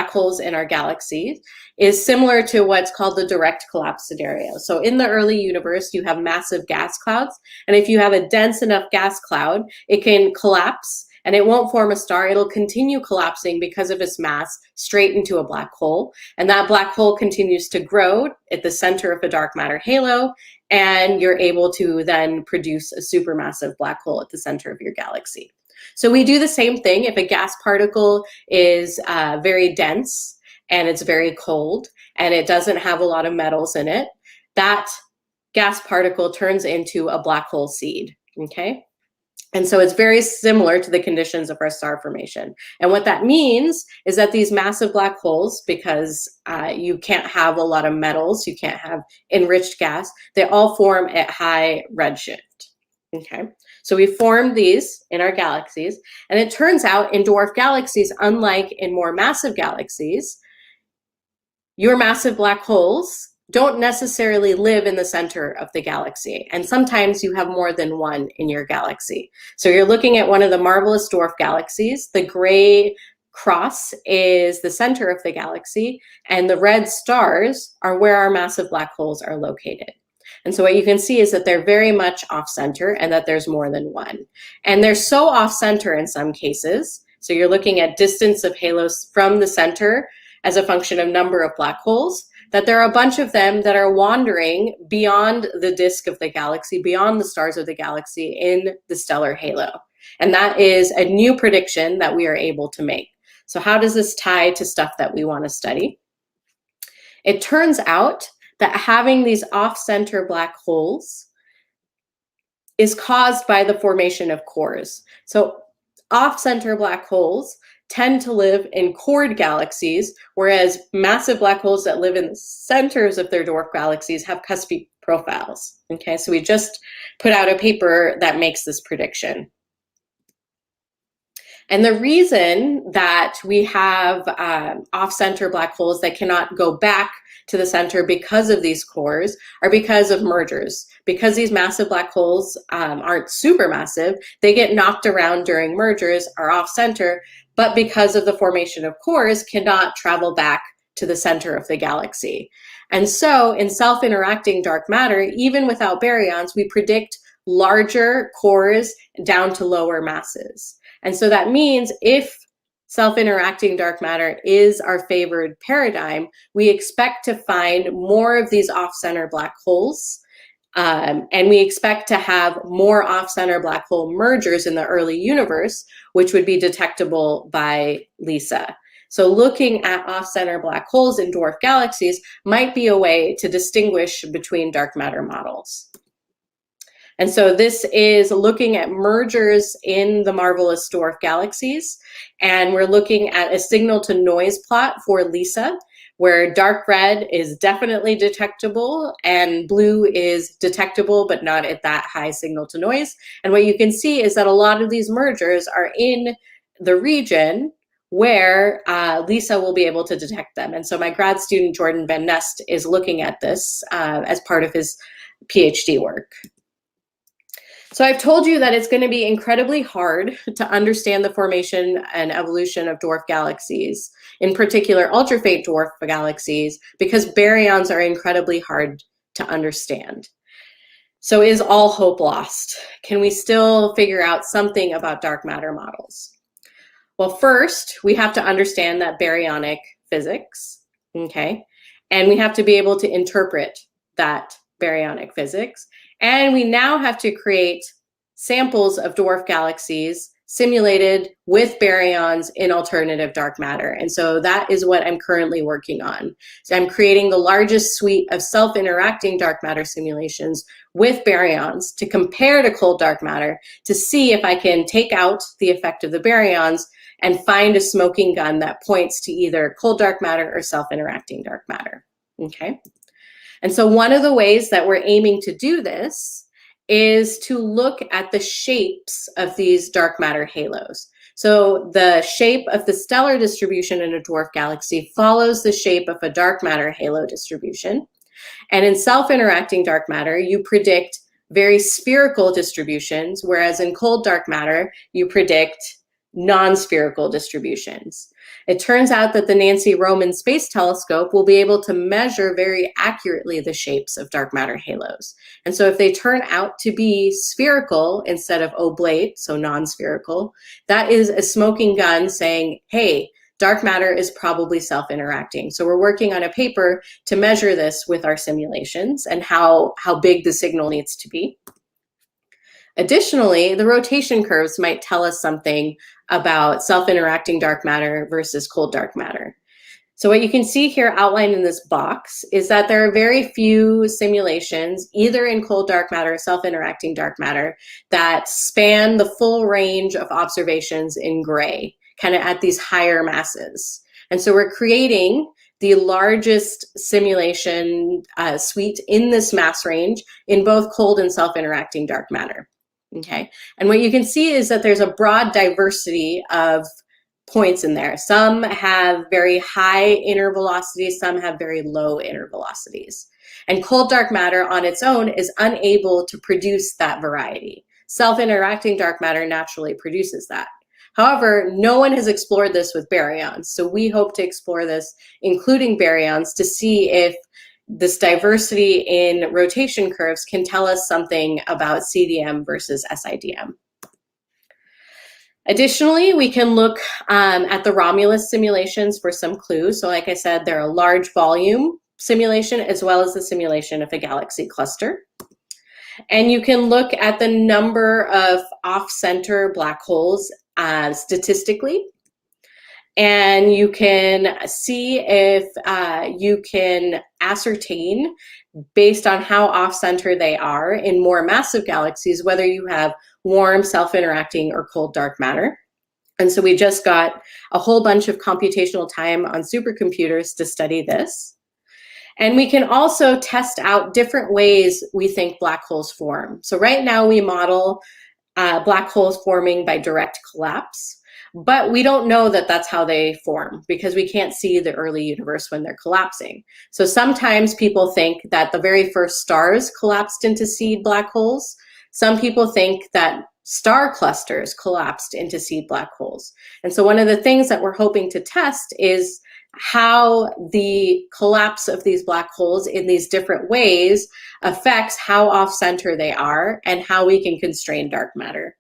holes in our galaxy is similar to what's called the direct collapse scenario. So in the early universe, you have massive gas clouds. And if you have a dense enough gas cloud, it can collapse and it won't form a star. It'll continue collapsing because of its mass straight into a black hole. And that black hole continues to grow at the center of a dark matter halo. And you're able to then produce a supermassive black hole at the center of your galaxy. So we do the same thing if a gas particle is very dense and it's very cold and it doesn't have a lot of metals in it, that gas particle turns into a black hole seed, okay? And so it's very similar to the conditions of our star formation. And what that means is that these massive black holes, because you can't have a lot of metals, you can't have enriched gas, they all form at high redshift, okay? So we formed these in our galaxies, and it turns out in dwarf galaxies, unlike in more massive galaxies, your massive black holes don't necessarily live in the center of the galaxy. And sometimes you have more than one in your galaxy. So you're looking at one of the marvelous dwarf galaxies. The gray cross is the center of the galaxy, and the red stars are where our massive black holes are located. And so what you can see is that they're very much off-center and that there's more than one. And they're so off-center in some cases. So you're looking at distance of halos from the center as a function of number of black holes, that there are a bunch of them that are wandering beyond the disk of the galaxy, beyond the stars of the galaxy in the stellar halo. And that is a new prediction that we are able to make. So how does this tie to stuff that we want to study? It turns out that having these off-center black holes is caused by the formation of cores. So off-center black holes tend to live in cored galaxies, whereas massive black holes that live in the centers of their dwarf galaxies have cuspy profiles. Okay, so we just put out a paper that makes this prediction. And the reason that we have off-center black holes that cannot go back to the center because of these cores are because of mergers. Because these massive black holes aren't supermassive, they get knocked around during mergers, are off-center, but because of the formation of cores, cannot travel back to the center of the galaxy. And so in self-interacting dark matter, even without baryons, we predict larger cores down to lower masses. And so that means if self-interacting dark matter is our favored paradigm, we expect to find more of these off-center black holes, and we expect to have more off-center black hole mergers in the early universe, which would be detectable by LISA. So looking at off-center black holes in dwarf galaxies might be a way to distinguish between dark matter models. And so this is looking at mergers in the marvelous dwarf galaxies. And we're looking at a signal to noise plot for LISA, where dark red is definitely detectable and blue is detectable, but not at that high signal to noise. And what you can see is that a lot of these mergers are in the region where LISA will be able to detect them. And so my grad student, Jordan Van Nest, is looking at this as part of his PhD work. So I've told you that it's going to be incredibly hard to understand the formation and evolution of dwarf galaxies, in particular ultra-faint dwarf galaxies, because baryons are incredibly hard to understand. So is all hope lost? Can we still figure out something about dark matter models? Well, first, we have to understand that baryonic physics, okay? And we have to be able to interpret that baryonic physics. And we now have to create samples of dwarf galaxies simulated with baryons in alternative dark matter. And so that is what I'm currently working on. So I'm creating the largest suite of self-interacting dark matter simulations with baryons to compare to cold dark matter to see if I can take out the effect of the baryons and find a smoking gun that points to either cold dark matter or self-interacting dark matter, okay? And so one of the ways that we're aiming to do this is to look at the shapes of these dark matter halos. So the shape of the stellar distribution in a dwarf galaxy follows the shape of a dark matter halo distribution. And in self-interacting dark matter, you predict very spherical distributions, whereas in cold dark matter, you predict non-spherical distributions. It turns out that the Nancy Roman Space Telescope will be able to measure very accurately the shapes of dark matter halos. And so if they turn out to be spherical instead of oblate, so non-spherical, that is a smoking gun saying, hey, dark matter is probably self-interacting. So we're working on a paper to measure this with our simulations and how big the signal needs to be. Additionally, the rotation curves might tell us something about self-interacting dark matter versus cold dark matter. So what you can see here outlined in this box is that there are very few simulations, either in cold dark matter or self-interacting dark matter, that span the full range of observations in gray, kind of at these higher masses. And so we're creating the largest simulation suite in this mass range in both cold and self-interacting dark matter. Okay, and what you can see is that there's a broad diversity of points in there. Some have very high inner velocities, some have very low inner velocities. And cold dark matter on its own is unable to produce that variety. Self-interacting dark matter naturally produces that. However, no one has explored this with baryons. So we hope to explore this, including baryons, to see if this diversity in rotation curves can tell us something about CDM versus SIDM. Additionally, we can look at the Romulus simulations for some clues. So like I said, they're a large volume simulation as well as the simulation of a galaxy cluster. And you can look at the number of off-center black holes statistically. And you can see if you can ascertain, based on how off-center they are in more massive galaxies, whether you have warm, self-interacting, or cold dark matter. And so we just got a whole bunch of computational time on supercomputers to study this. And we can also test out different ways we think black holes form. So right now we model black holes forming by direct collapse, but we don't know that that's how they form because we can't see the early universe when they're collapsing. So sometimes people think that the very first stars collapsed into seed black holes. Some people think that star clusters collapsed into seed black holes. And so one of the things that we're hoping to test is how the collapse of these black holes in these different ways affects how off-center they are and how we can constrain dark matter.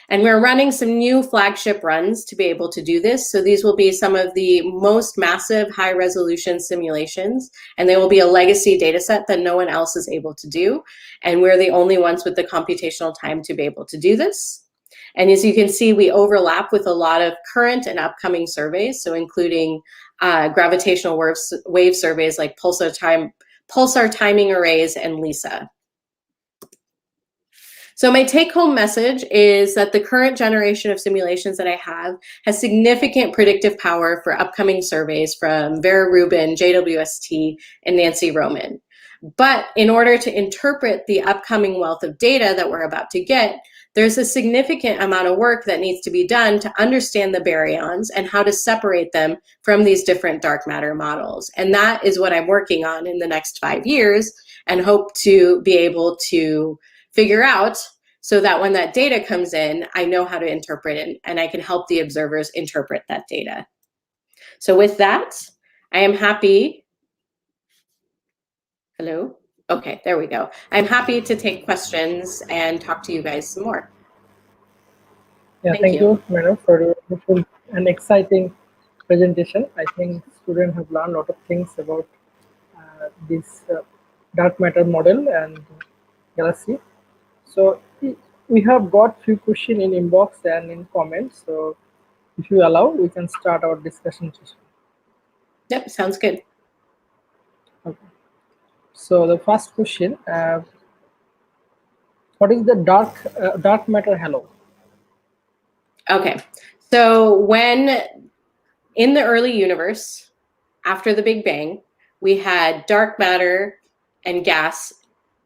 And we're running some new flagship runs to be able to do this. So these will be some of the most massive high-resolution simulations, and they will be a legacy data set that no one else is able to do. And we're the only ones with the computational time to be able to do this. And as you can see, we overlap with a lot of current and upcoming surveys, so including gravitational wave surveys like pulsar timing arrays and LISA. So my take-home message is that the current generation of simulations that I have has significant predictive power for upcoming surveys from Vera Rubin, JWST, and Nancy Roman. But in order to interpret the upcoming wealth of data that we're about to get, there's a significant amount of work that needs to be done to understand the baryons and how to separate them from these different dark matter models. And that is what I'm working on in the next 5 years and hope to be able to figure out so that when that data comes in, I know how to interpret it and I can help the observers interpret that data. So with that, I am happy. Hello? Okay, there we go. I'm happy to take questions and talk to you guys some more. Yeah, thank you, madam, for your beautiful and exciting presentation. I think students have learned a lot of things about this dark matter model and galaxy. So we have got few questions in inbox and in comments. So if you allow, we can start our discussion session. Yep, sounds good. Okay. So the first question, what is the dark matter halo? Okay, so when in the early universe, after the Big Bang, we had dark matter and gas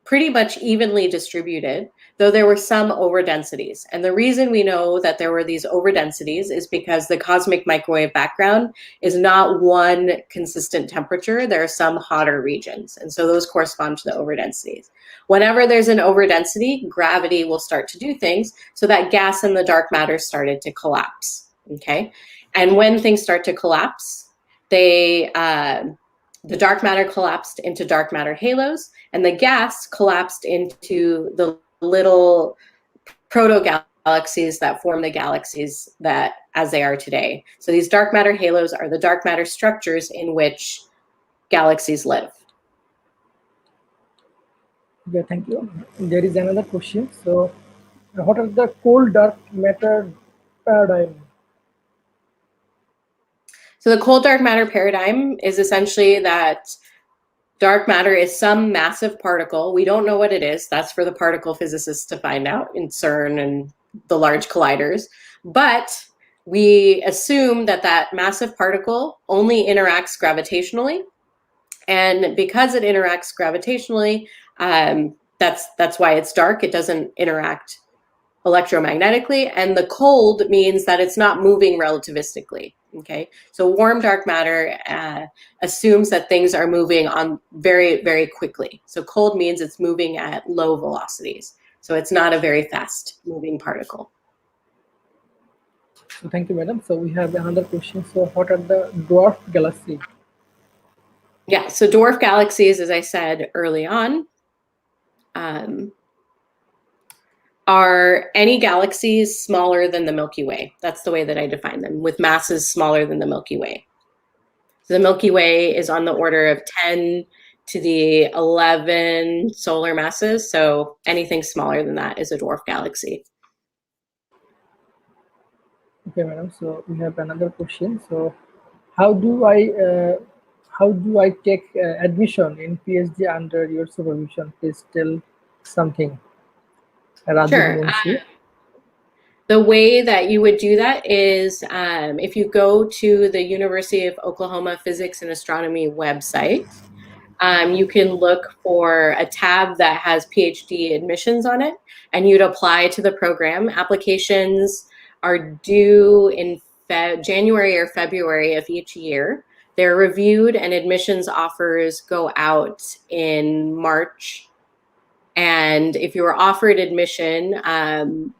pretty much evenly distributed, though there were some overdensities. And the reason we know that there were these overdensities is because the cosmic microwave background is not one consistent temperature. There are some hotter regions. And so those correspond to the overdensities. Whenever there's an overdensity, gravity will start to do things so that gas and the dark matter started to collapse, okay? And when things start to collapse, the dark matter collapsed into dark matter halos, and the gas collapsed into the little proto-galaxies that form the galaxies that as they are today. So these dark matter halos are the dark matter structures in which galaxies live. Yeah, thank you. There is another question. So what are the cold dark matter paradigm? So the cold dark matter paradigm is essentially that dark matter is some massive particle. We don't know what it is. That's for the particle physicists to find out in CERN and the large colliders. But we assume that that massive particle only interacts gravitationally. And because it interacts gravitationally, that's why it's dark. It doesn't interact electromagnetically, and the cold means that it's not moving relativistically. Okay, so warm dark matter assumes that things are moving on very, very quickly. So cold means it's moving at low velocities. So it's not a very fast moving particle. So thank you, madam. So we have another question. So what are the dwarf galaxies? Yeah, so dwarf galaxies, as I said early on, are any galaxies smaller than the Milky Way. That's the way that I define them, with masses smaller than the Milky Way. So the Milky Way is on the order of 10 to the 11 solar masses. So anything smaller than that is a dwarf galaxy. Okay, madam. So we have another question. So how do I take admission in PhD under your supervision? Please tell something. Sure. Munshi. The way that you would do that is if you go to the University of Oklahoma Physics and Astronomy website, you can look for a tab that has PhD admissions on it, and you'd apply to the program. Applications are due in January or February of each year. They're reviewed, and admissions offers go out in March. And if you are offered admission,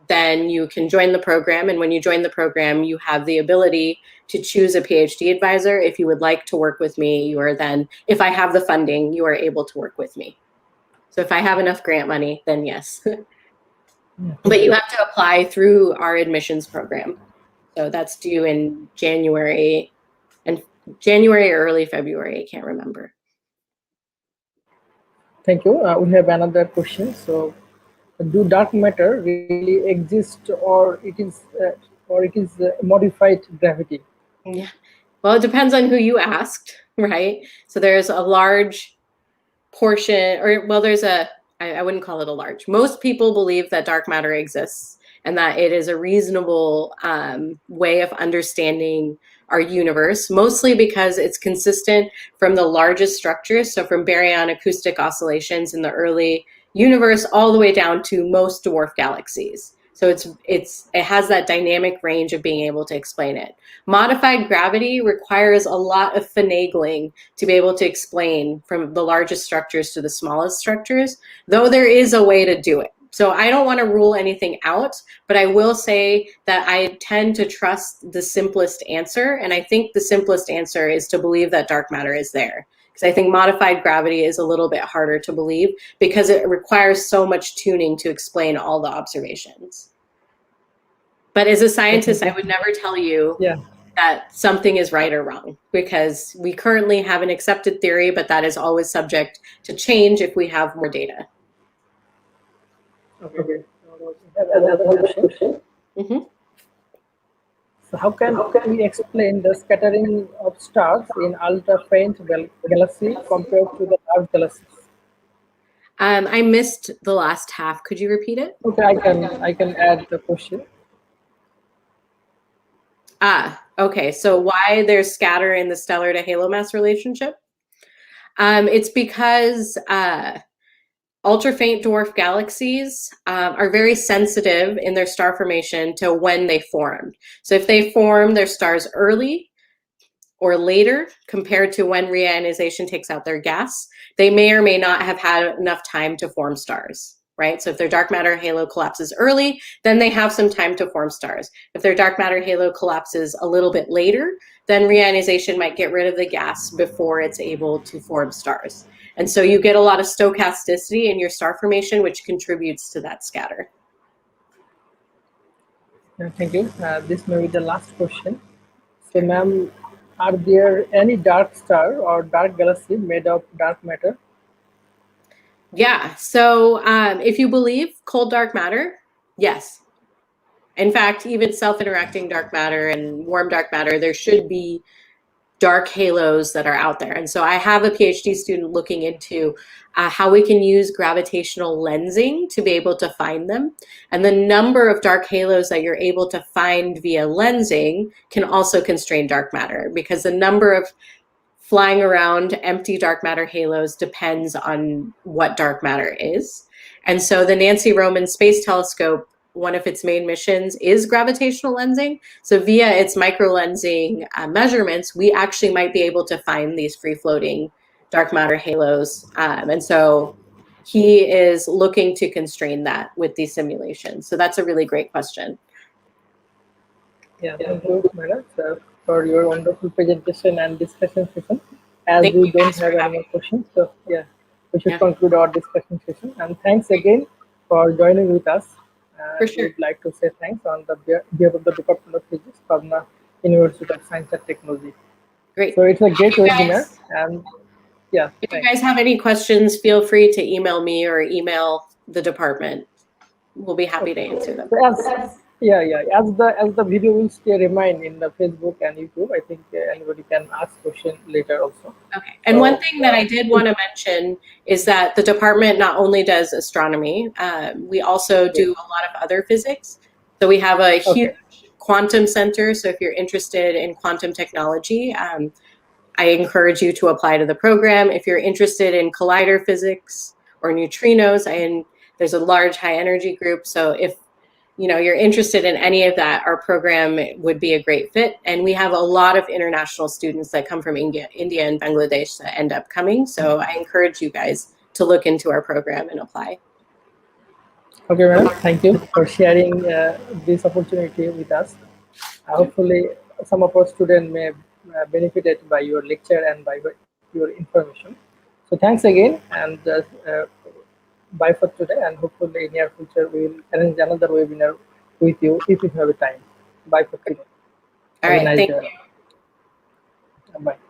then you can join the program. And when you join the program, you have the ability to choose a PhD advisor. If you would like to work with me, you are then, if I have the funding, you are able to work with me. So if I have enough grant money, then yes. But you have to apply through our admissions program. So that's due in January or early February, I can't remember. Thank you. We have another question. So, do dark matter really exist, or it is modified gravity? Yeah. Well, it depends on who you asked, right? So there's a large portion, or well, there's I wouldn't call it a large. Most people believe that dark matter exists and that it is a reasonable way of understanding our universe, mostly because it's consistent from the largest structures, so from baryon acoustic oscillations in the early universe all the way down to most dwarf galaxies. So it has that dynamic range of being able to explain it. Modified gravity requires a lot of finagling to be able to explain from the largest structures to the smallest structures, though there is a way to do it. So I don't want to rule anything out, but I will say that I tend to trust the simplest answer. And I think the simplest answer is to believe that dark matter is there. Because I think modified gravity is a little bit harder to believe because it requires so much tuning to explain all the observations. But as a scientist, I would never tell you that something is right or wrong, because we currently have an accepted theory, but that is always subject to change if we have more data. Okay. Another question. So how can we explain the scattering of stars in ultra-faint galaxy compared to the large galaxies? I missed the last half. Could you repeat it? Okay, I can add the question. Okay. So why there's scatter in the stellar to halo mass relationship? It's because ultra-faint dwarf galaxies are very sensitive in their star formation to when they formed. So if they form their stars early or later compared to when reionization takes out their gas, they may or may not have had enough time to form stars, right? So if their dark matter halo collapses early, then they have some time to form stars. If their dark matter halo collapses a little bit later, then reionization might get rid of the gas before it's able to form stars. And so you get a lot of stochasticity in your star formation, which contributes to that scatter. Thank you. This may be the last question. So, ma'am, are there any dark star or dark galaxy made of dark matter? Yeah. So if you believe cold dark matter, yes. In fact, even self-interacting dark matter and warm dark matter, there should be dark halos that are out there. And so I have a PhD student looking into how we can use gravitational lensing to be able to find them. And the number of dark halos that you're able to find via lensing can also constrain dark matter, because the number of flying around empty dark matter halos depends on what dark matter is. And so the Nancy Roman Space Telescope, one of its main missions is gravitational lensing. So via its microlensing measurements, we actually might be able to find these free-floating dark matter halos. And so he is looking to constrain that with these simulations. So that's a really great question. Yeah, thank you, madam, for your wonderful presentation and discussion session. As Thank we you don't guys for have any having more questions, so yeah, we should Yeah. conclude our discussion session. And thanks again for joining with us. For sure. We'd like to say thanks on the behalf of the Department of Physics, Pabna University of Science and Technology. Great. So it's a great If you webinar, guys- and yeah. If you guys have any questions, feel free to email me or email the department. We'll be happy to answer them. So as the video will stay remain in the Facebook and YouTube, I think anybody can ask question later also. Okay. And one thing that I did want to mention is that the department not only does astronomy, we also do a lot of other physics. So we have a huge Okay. quantum center. So if you're interested in quantum technology, I encourage you to apply to the program. If you're interested in collider physics or neutrinos, there's a large high energy group. So if you're interested in any of that, our program would be a great fit. And we have a lot of international students that come from India and Bangladesh that end up coming. So I encourage you guys to look into our program and apply. Okay, madam. Thank you for sharing this opportunity with us. Hopefully, some of our students may benefited by your lecture and by your information. So thanks again, and bye for today. And hopefully, in near future, we will arrange another webinar with you if you have a time. Bye for today. All Have a right. nice Thank day. you. Bye.